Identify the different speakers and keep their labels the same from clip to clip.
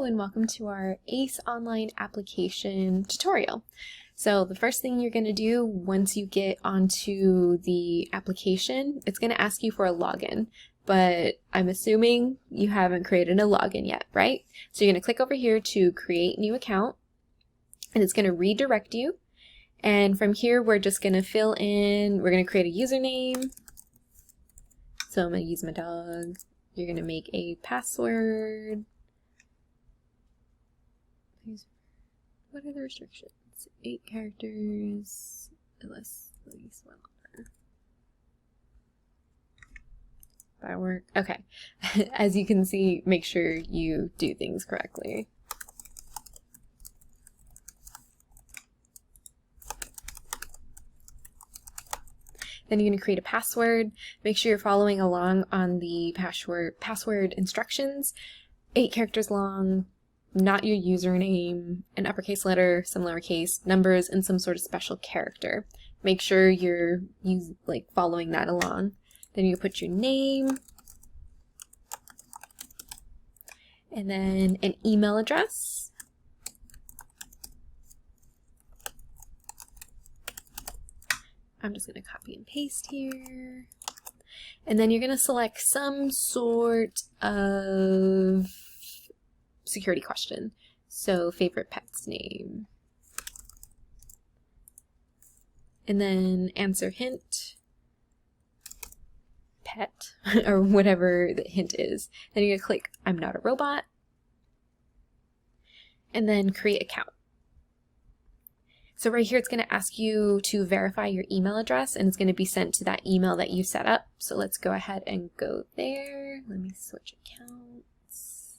Speaker 1: Hello and welcome to our ACE Online application tutorial. So the first thing you're going to do once you get onto the application, it's going to ask you for a login, but I'm assuming you haven't created a login yet, right? So you're going to click over here to create new account, and it's going to redirect you. And from here, we're just going to fill in, we're going to create a username. So I'm going to use my dog. You're going to make a password. What are the restrictions? 8 characters, unless at least one letter. That work? Okay. As you can see, make sure you do things correctly. Then you're going to create a password. Make sure you're following along on the password instructions. 8 characters long, not your username, an uppercase letter, some lowercase, numbers, and some sort of special character. Make sure you're following that along. Then you put your name, and then an email address. I'm just going to copy and paste here. And then you're going to select some sort of security question. So favorite pet's name. And then answer hint, pet, or whatever the hint is. Then you're going to click I'm not a robot. And then create account. So right here, it's going to ask you to verify your email address, and it's going to be sent to that email that you set up. So let's go ahead and go there. Let me switch accounts.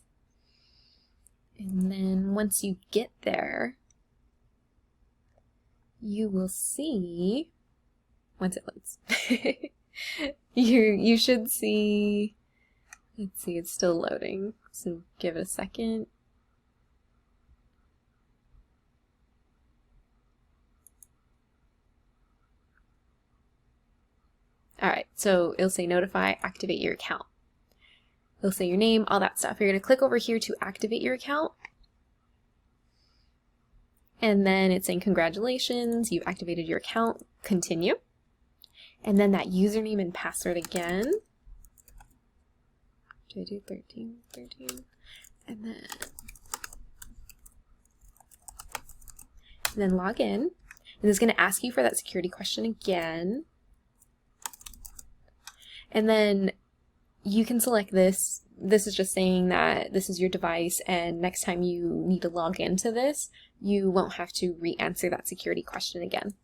Speaker 1: And then once you get there, you will see, once it loads, you should see, let's see, it's still loading. So give it a second. Alright, so it'll say notify, activate your account. It'll say your name, all that stuff. You're going to click over here to activate your account. And then it's saying congratulations, you've activated your account, continue. And then that username and password again. Did I do 13? And then log in. And it's going to ask you for that security question again. And then you can select this. This is just saying that this is your device, and next time you need to log into this, you won't have to re-answer that security question again.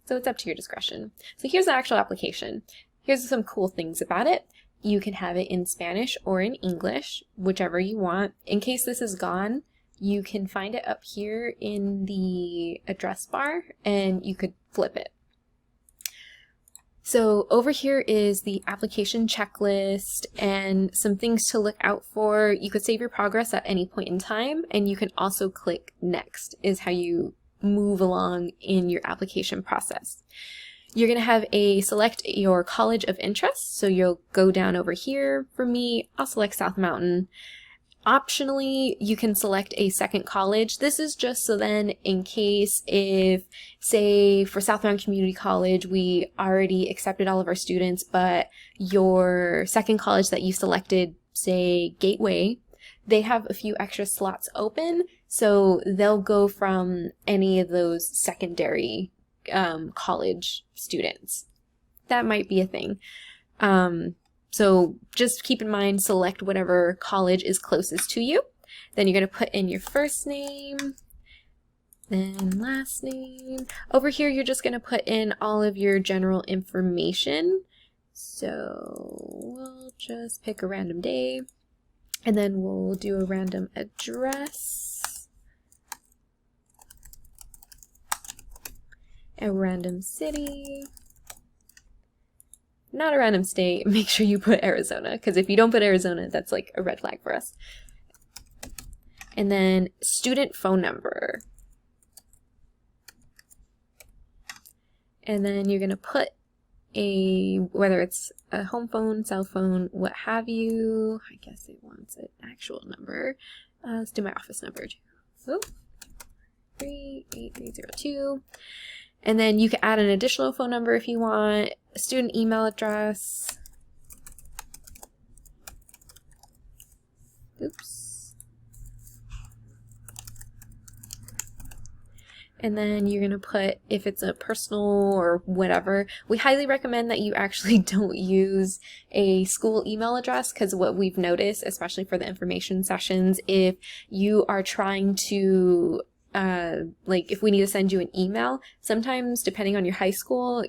Speaker 1: So it's up to your discretion. So here's the actual application. Here's some cool things about it. You can have it in Spanish or in English, whichever you want. In case this is gone, you can find it up here in the address bar, and you could flip it. So over here is the application checklist and some things to look out for. You could save your progress at any point in time, and you can also click next is how you move along in your application process. You're going to have a select your college of interest. So you'll go down over here. For me, I'll select South Mountain. Optionally, you can select a second college. This is just so then in case if, say, for South Mountain Community College, we already accepted all of our students, but your second college that you selected, say, Gateway, they have a few extra slots open, so they'll go from any of those secondary college students. That might be a thing. So just keep in mind, select whatever college is closest to you. Then you're going to put in your first name, then last name. Over here, you're just going to put in all of your general information. So we'll just pick a random day, and then we'll do a random address, a random city. Not a random state. Make sure you put Arizona, because if you don't put Arizona, that's like a red flag for us. And then student phone number. And then you're going to put whether it's a home phone, cell phone, what have you. I guess it wants an actual number. Let's do my office number too. Oh, 38302. And then you can add an additional phone number if you want, a student email address. Oops. And then you're going to put, if it's a personal or whatever, we highly recommend that you actually don't use a school email address, because what we've noticed, especially for the information sessions, if you are trying to like if we need to send you an email, sometimes depending on your high school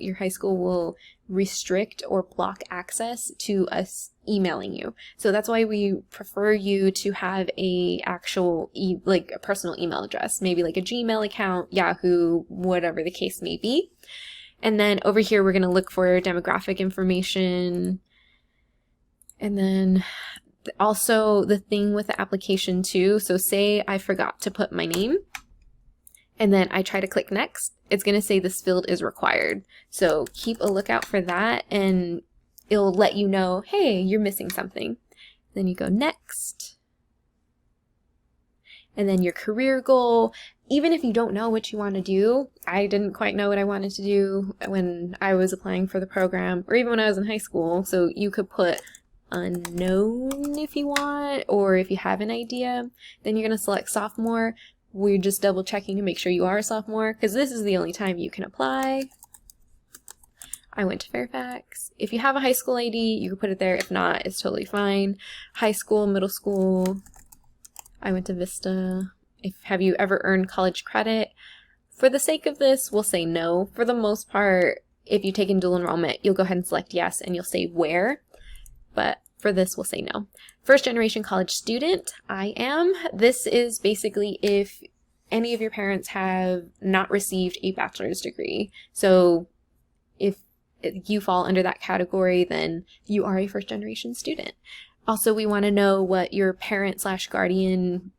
Speaker 1: will restrict or block access to us emailing you. So that's why we prefer you to have a actual like a personal email address, maybe like a Gmail account, Yahoo, whatever the case may be. And then over here we're going to look for demographic information. And then also the thing with the application too, so say I forgot to put my name, and then I try to click next, it's going to say this field is required. So keep a lookout for that, and it'll let you know, hey, you're missing something. Then you go next. And then your career goal, even if you don't know what you want to do, I didn't quite know what I wanted to do when I was applying for the program, or even when I was in high school. So you could put unknown if you want, or if you have an idea, then you're going to select sophomore. We're just double checking to make sure you are a sophomore, because this is the only time you can apply. I went to Fairfax. If you have a high school ID, you can put it there. If not, it's totally fine. High school, middle school. I went to Vista. Have you ever earned college credit? For the sake of this, we'll say no. For the most part, if you take in dual enrollment, you'll go ahead and select yes, and you'll say where. But for this, we'll say no. First generation college student, I am. This is basically if any of your parents have not received a bachelor's degree. So if you fall under that category, then you are a first generation student. Also, we want to know what your parent/guardian,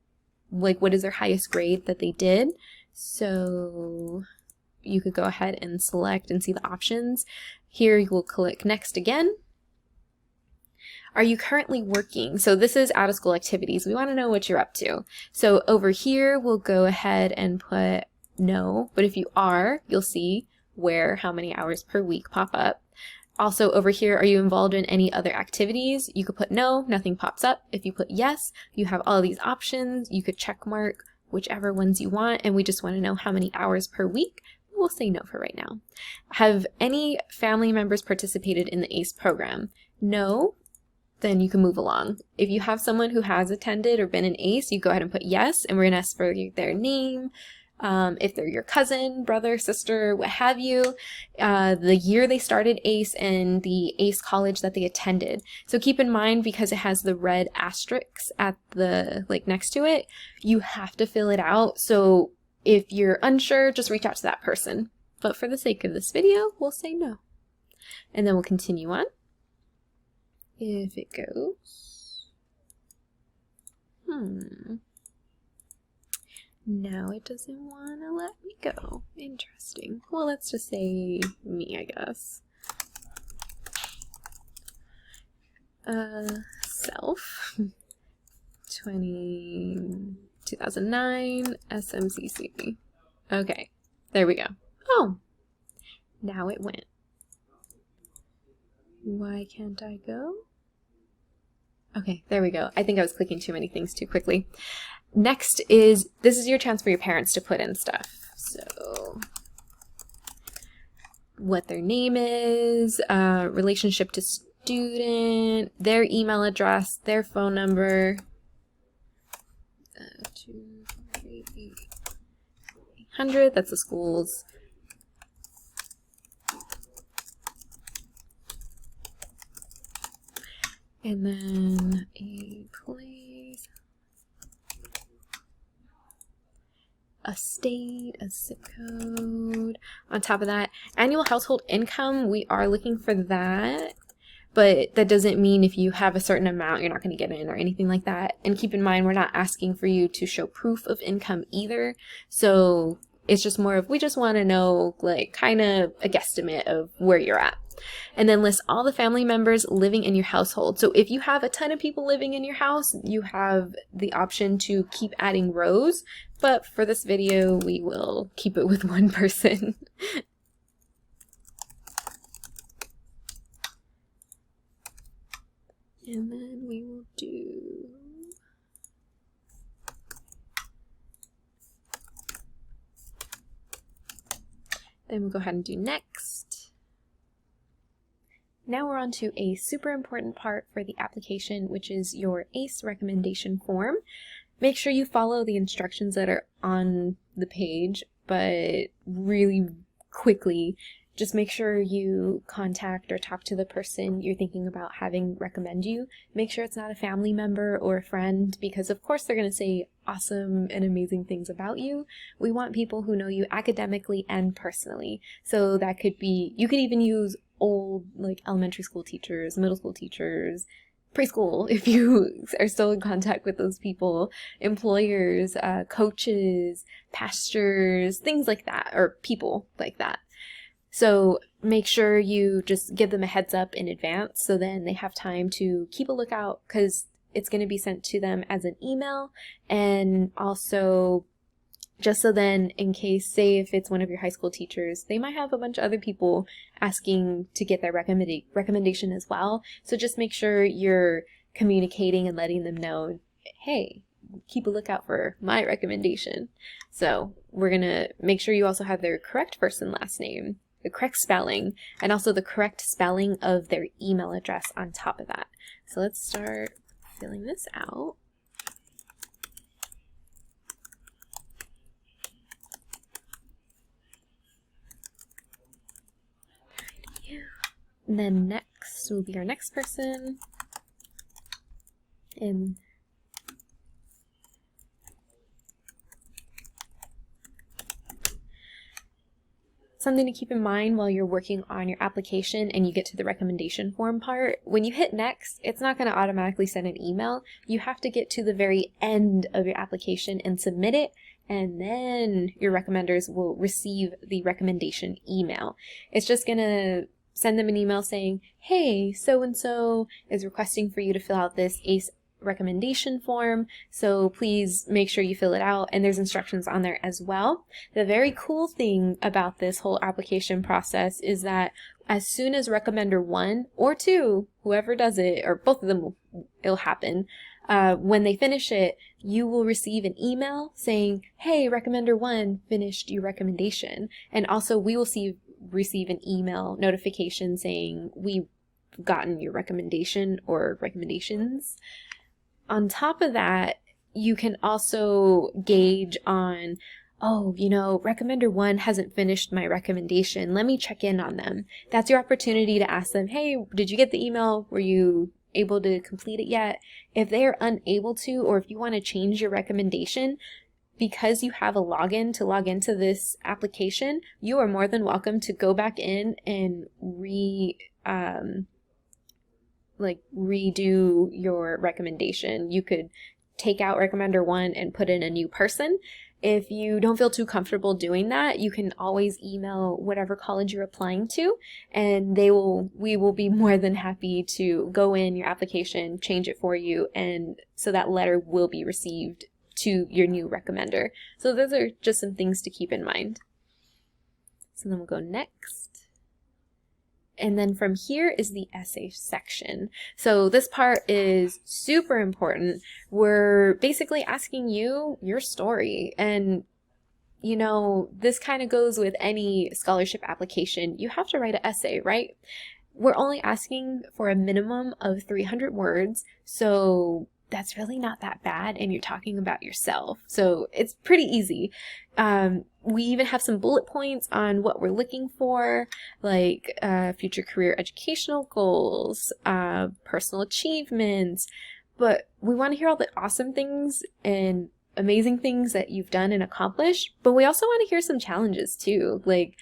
Speaker 1: like what is their highest grade that they did. So you could go ahead and select and see the options. Here you will click next again. Are you currently working? So this is out of school activities. We want to know what you're up to. So over here, we'll go ahead and put no, but if you are, you'll see where, how many hours per week pop up. Also over here, are you involved in any other activities? You could put no, nothing pops up. If you put yes, you have all these options. You could check mark whichever ones you want, and we just want to know how many hours per week. We'll say no for right now. Have any family members participated in the ACE program? No. Then you can move along. If you have someone who has attended or been an ACE, you go ahead and put yes, and we're going to ask for their name, if they're your cousin, brother, sister, what have you, the year they started ACE, and the ACE college that they attended. So keep in mind, because it has the red asterisks at the, like next to it, you have to fill it out. So if you're unsure, just reach out to that person. But for the sake of this video, we'll say no. And then we'll continue on. If it goes, now it doesn't want to let me go. Interesting. Well, let's just say me, I guess. Self, 2009, SMCC. Okay, there we go. Oh, now it went. Why can't I go? Okay, there we go. I think I was clicking too many things too quickly. Next is, this is your chance for your parents to put in stuff. So, what their name is, relationship to student, their email address, their phone number. 23800, that's the school's. And then a place, a state, a zip code. On top of that, annual household income, we are looking for that, but that doesn't mean if you have a certain amount, you're not going to get in or anything like that. And keep in mind, we're not asking for you to show proof of income either. So it's just more of, we just want to know, like, kind of a guesstimate of where you're at. And then list all the family members living in your household. So if you have a ton of people living in your house, you have the option to keep adding rows. But for this video, we will keep it with one person. And then we will do... Then we'll go ahead and do next. Now we're on to a super important part for the application, which is your ACE recommendation form. Make sure you follow the instructions that are on the page, but really quickly, just make sure you contact or talk to the person you're thinking about having recommend you. Make sure it's not a family member or a friend, because of course they're going to say awesome and amazing things about you. We want people who know you academically and personally. So that could be, you could even use old like elementary school teachers, middle school teachers, preschool if you are still in contact with those people, employers, coaches, pastors, things like that, or people like that. So make sure you just give them a heads up in advance so then they have time to keep a lookout, because it's going to be sent to them as an email. And also just so then in case, say if it's one of your high school teachers, they might have a bunch of other people asking to get their recommendation as well. So just make sure you're communicating and letting them know, hey, keep a lookout for my recommendation. So we're going to make sure you also have their correct first and last name, the correct spelling, and also the correct spelling of their email address on top of that. So let's start filling this out. And then next will be our next person. And something to keep in mind while you're working on your application and you get to the recommendation form part, when you hit next, it's not going to automatically send an email. You have to get to the very end of your application and submit it, and then your recommenders will receive the recommendation email. It's just going to send them an email saying, hey, so-and-so is requesting for you to fill out this ACE recommendation form, so please make sure you fill it out, and there's instructions on there as well. The very cool thing about this whole application process is that as soon as recommender 1 or 2, whoever does it, or both of them, it'll happen, when they finish it, you will receive an email saying, hey, recommender 1 finished your recommendation, and also we will receive an email notification saying we've gotten your recommendation or recommendations. On top of that, you can also gauge on, oh, you know, recommender 1 hasn't finished my recommendation. Let me check in on them. That's your opportunity to ask them, hey, did you get the email? Were you able to complete it yet? If they are unable to, or if you want to change your recommendation, because you have a login to log into this application, you are more than welcome to go back in and redo your recommendation. You could take out recommender 1 and put in a new person. If you don't feel too comfortable doing that, you can always email whatever college you're applying to, and we will be more than happy to go in your application, change it for you, and so that letter will be received to your new recommender. So those are just some things to keep in mind. So then we'll go next. And then from here is the essay section. So this part is super important. We're basically asking you your story. And, you know, this kind of goes with any scholarship application. You have to write an essay, right? We're only asking for a minimum of 300 words. So that's really not that bad, and you're talking about yourself. So it's pretty easy. We even have some bullet points on what we're looking for, like future career educational goals, personal achievements, but we want to hear all the awesome things and amazing things that you've done and accomplished, but we also want to hear some challenges too. Like,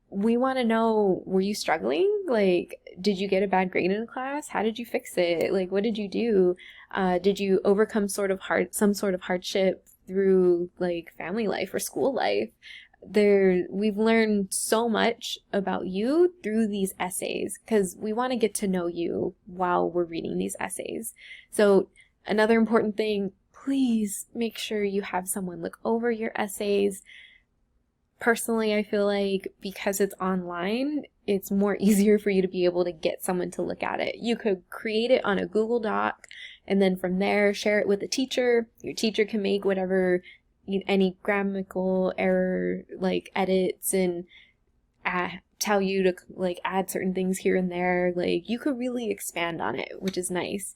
Speaker 1: we want to know, were you struggling? Like, did you get a bad grade in a class? How did you fix it? Like, what did you do? Did you overcome some sort of hardship through like family life or school life? we've learned so much about you through these essays because we want to get to know you while we're reading these essays. So another important thing, please make sure you have someone look over your essays. Personally, I feel like because it's online, it's more easier for you to be able to get someone to look at it. You could create it on a Google Doc and then from there share it with a teacher. Your teacher can make whatever, any grammatical error like edits and tell you to like add certain things here and there. Like you could really expand on it, which is nice.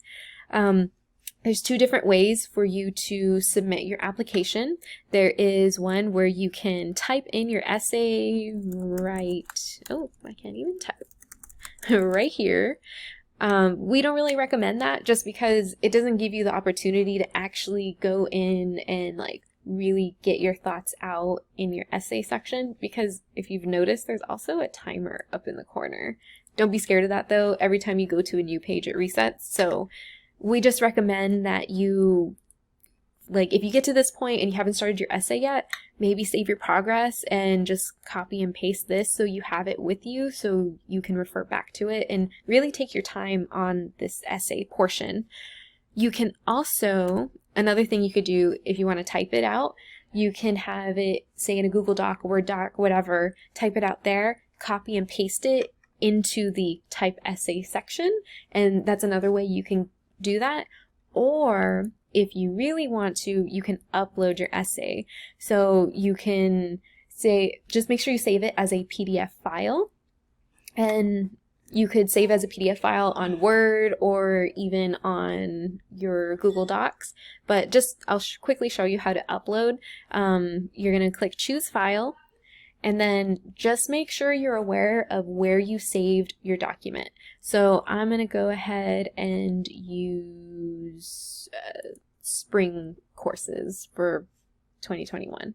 Speaker 1: There's two different ways for you to submit your application. There is one where you can type in your essay right, oh, I can't even type, right here. We don't really recommend that just because it doesn't give you the opportunity to actually go in and like really get your thoughts out in your essay section, because if you've noticed, there's also a timer up in the corner. Don't be scared of that though. Every time you go to a new page, it resets. So we just recommend that you, like, if you get to this point and you haven't started your essay yet, maybe save your progress and just copy and paste this so you have it with you so you can refer back to it and really take your time on this essay portion. You can also, another thing you could do if you want to type it out, you can have it, say in a Google Doc, Word doc, whatever, type it out there, copy and paste it into the type essay section, and that's another way you can do that. Or if you really want to, you can upload your essay. So you can say, just make sure you save it as a PDF file, and you could save as a PDF file on Word or even on your Google Docs. But just, I'll quickly show you how to upload. You're going to click choose file, and then just make sure you're aware of where you saved your document. So I'm going to go ahead and use spring courses for 2021,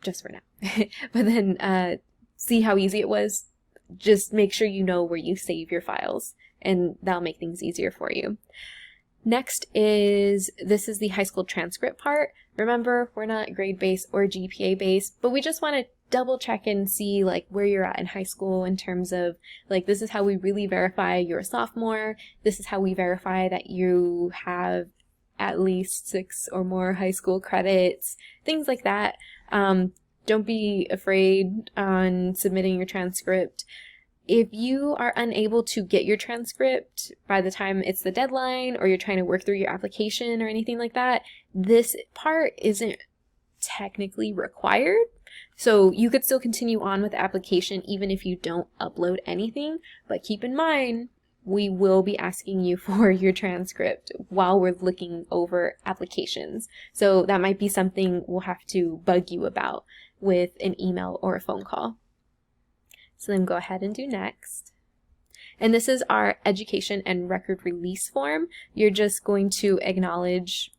Speaker 1: just for now. But then see how easy it was? Just make sure you know where you save your files, and that'll make things easier for you. Next is, this is the high school transcript part. Remember, we're not grade-based or GPA-based, but we just want to double check and see like where you're at in high school in terms of like, this is how we really verify you're a sophomore. This is how we verify that you have at least 6 or more high school credits, things like that. Don't be afraid on submitting your transcript. If you are unable to get your transcript by the time it's the deadline, or you're trying to work through your application or anything like that, this part isn't technically required. So you could still continue on with the application even if you don't upload anything, but keep in mind, we will be asking you for your transcript while we're looking over applications. So that might be something we'll have to bug you about with an email or a phone call. So then go ahead and do next. And this is our education and record release form. You're just going to acknowledge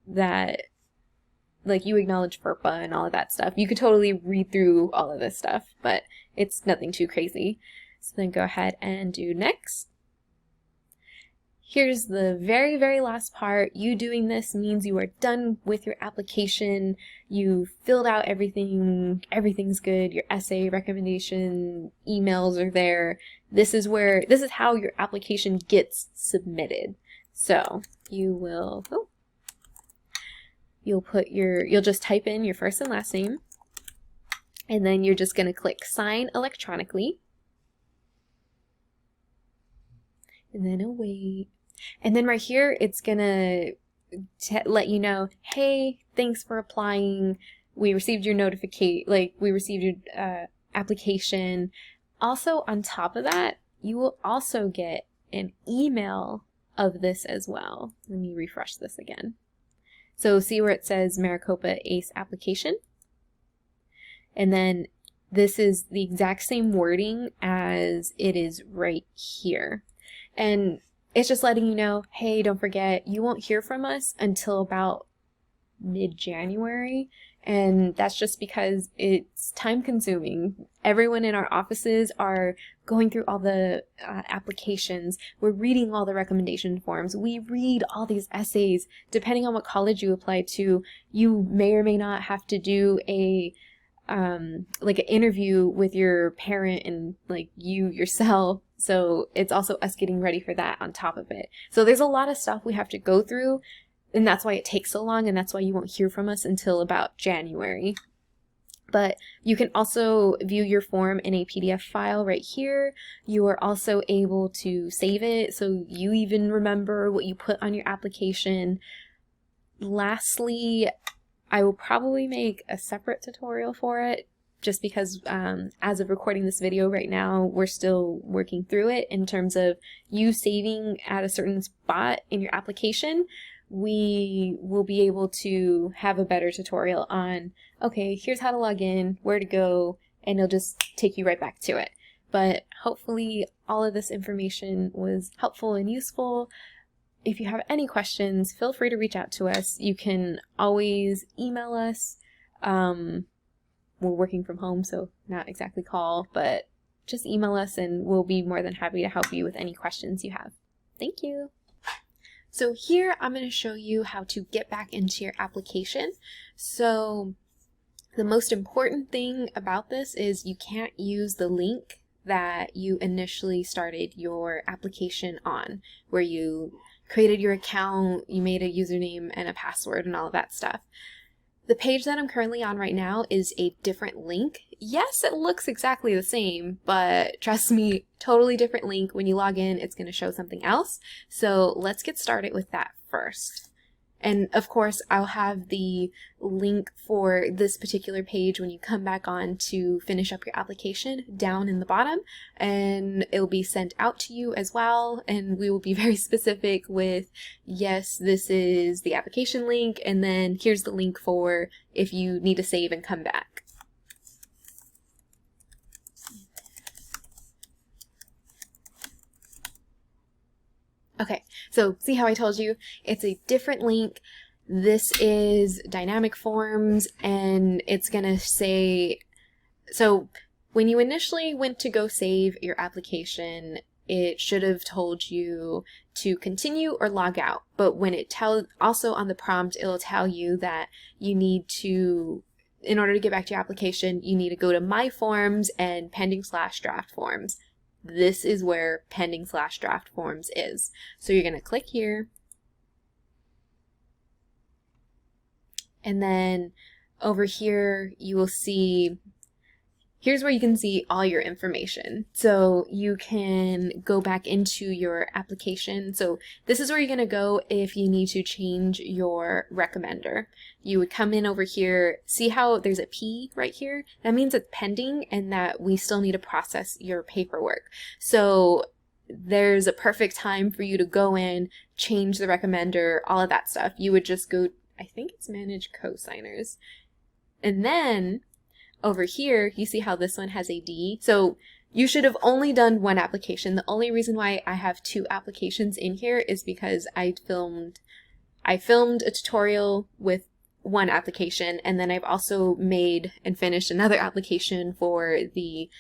Speaker 1: that, like, you acknowledge FERPA and all of that stuff. You could totally read through all of this stuff, but it's nothing too crazy. So then go ahead and do next. Here's the very, very last part. You doing this means you are done with your application. You filled out everything. Everything's good. Your essay, recommendation, emails are there. This is how your application gets submitted. So you will, you'll just type in your first and last name, and then you're just going to click sign electronically, and then await. And then right here, it's gonna let you know, hey, thanks for applying. We received your application. Also, on top of that, you will also get an email of this as well. Let me refresh this again. So see where it says Maricopa ACE application? And then this is the exact same wording as it is right here. And it's just letting you know, hey, don't forget, you won't hear from us until about mid-January. And that's just because it's time consuming. Everyone in our offices are going through all the applications. We're reading all the recommendation forms. We read all these essays. Depending on what college you apply to, you may or may not have to do a like an interview with your parent and like you yourself. So it's also us getting ready for that on top of it. So there's a lot of stuff we have to go through, and that's why it takes so long, and that's why you won't hear from us until about January. But you can also view your form in a PDF file right here. You are also able to save it so you even remember what you put on your application. Lastly, I will probably make a separate tutorial for it, just because as of recording this video right now, we're still working through it in terms of you saving at a certain spot in your application. We will be able to have a better tutorial on, okay, here's how to log in, where to go, and it'll just take you right back to it. But hopefully all of this information was helpful and useful. If you have any questions, feel free to reach out to us. You can always email us. We're working from home, so not exactly call, but just email us and we'll be more than happy to help you with any questions you have. Thank you. So here I'm going to show you how to get back into your application. So the most important thing about this is you can't use the link that you initially started your application on, where you created your account, you made a username and a password and all of that stuff. The page that I'm currently on right now is a different link. Yes, it looks exactly the same, but trust me, totally different link. When you log in, it's going to show something else. So let's get started with that first. And of course, I'll have the link for this particular page when you come back on to finish up your application down in the bottom, and it'll be sent out to you as well. And we will be very specific with, yes, this is the application link, and then here's the link for if you need to save and come back. Okay, so see how I told you it's a different link. This is Dynamic Forms, and it's gonna say, so when you initially went to go save your application, it should have told you to continue or log out. But when it also on the prompt, it'll tell you that you need to, in order to get back to your application, you need to go to My Forms and pending/draft forms. This is where pending/draft forms is. So you're going to click here. And then over here, you will see, here's where you can see all your information. So you can go back into your application. So this is where you're going to go if you need to change your recommender. You would come in over here, see how there's a P right here? That means it's pending and that we still need to process your paperwork. So there's a perfect time for you to go in, change the recommender, all of that stuff. You would just go, I think it's Manage Cosigners. And then over here, you see how this one has a D. So you should have only done one application. The only reason why I have two applications in here is because I filmed a tutorial with one application, and then I've also made and finished another application for the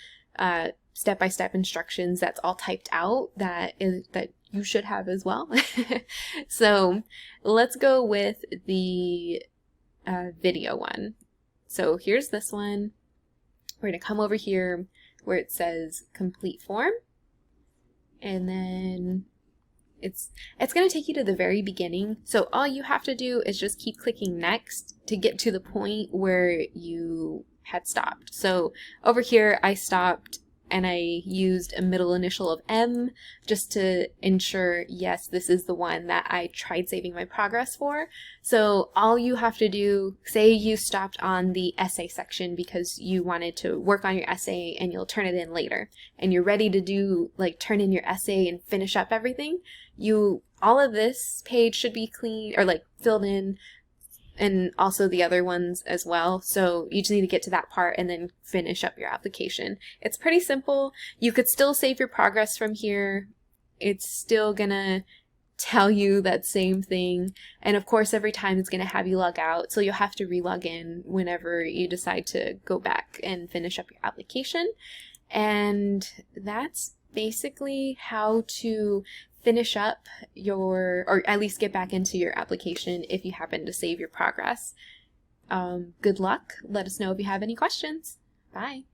Speaker 1: step-by-step instructions that's all typed out that you should have as well. So let's go with the video one. So here's this one. We're going to come over here where it says complete form, and then it's going to take you to the very beginning. So all you have to do is just keep clicking next to get to the point where you had stopped. So over here I stopped and I used a middle initial of M just to ensure, yes, this is the one that I tried saving my progress for. So all you have to do, say you stopped on the essay section because you wanted to work on your essay and you'll turn it in later, and you're ready to do, like, turn in your essay and finish up everything, all of this page should be clean, or like filled in, and also the other ones as well. So you just need to get to that part and then finish up your application. It's pretty simple. You could still save your progress from here. It's still gonna tell you that same thing. And of course, every time it's gonna have you log out. So you'll have to re-log in whenever you decide to go back and finish up your application. And that's basically how to finish up or at least get back into your application if you happen to save your progress. Good luck. Let us know if you have any questions. Bye.